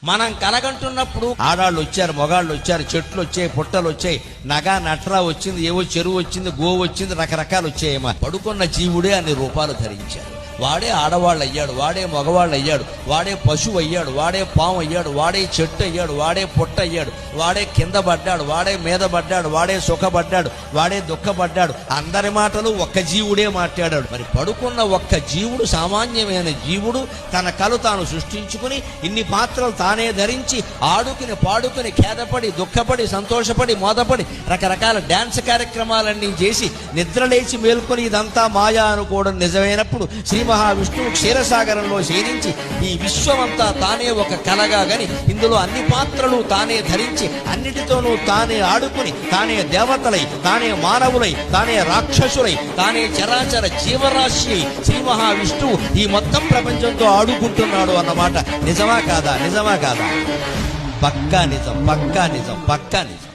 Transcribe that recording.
మనం కలగంటున్నప్పుడు ఆడాళ్ళు వచ్చారు, మగాళ్ళు వచ్చారు, చెట్లు వచ్చాయి, పుట్టలు వచ్చాయి, నగా నట్రా వచ్చింది, ఏవో చెరువు వచ్చింది, గోవు వచ్చింది, రకరకాలు వచ్చాయేమో. పడుకున్న జీవుడే అన్ని రూపాలు ధరించాడు. వాడే ఆడవాళ్ళు అయ్యాడు, వాడే మగవాళ్ళు అయ్యాడు, వాడే పశువు అయ్యాడు, వాడే పాము అయ్యాడు, వాడే చెట్టు అయ్యాడు, వాడే పుట్ట అయ్యాడు, వాడే కింద పడ్డాడు, వాడే మీద పడ్డాడు, వాడే సుఖపడ్డాడు, వాడే దుఃఖపడ్డాడు. అందరి మాటలు ఒక్క జీవుడే మాట్లాడాడు. మరి పడుకున్న ఒక్క జీవుడు, సామాన్యమైన జీవుడు, తన కలు తాను సృష్టించుకుని ఇన్ని పాత్రలు తానే ధరించి ఆడుకుని పాడుకుని ఖేదపడి దుఃఖపడి సంతోషపడి మోదపడి రకరకాల డాన్స్ కార్యక్రమాలన్నీ చేసి నిద్రలేచి మేల్కొని ఇదంతా మాయా అనుకోవడం నిజమైనప్పుడు శ్రీ మహావిష్ణువు క్షీరసాగరంలో శయనించి ఈ విశ్వమంతా తానే ఒక కలగా గని ఇందులో అన్ని పాత్రలు తానే ధరించి అన్నిటితోనూ తానే ఆడుకుని తానే దేవతలై, తానే మానవులై, తానే రాక్షసులై, తానే చరాచర జీవరాశి శ్రీ మహావిష్ణువు ఈ మొత్తం ప్రపంచంతో ఆడుకుంటున్నాడు అన్నమాట. నిజమా కాదా? నిజమా కాదా? పక్కా నిజం, పక్కా నిజం, పక్కా నిజం.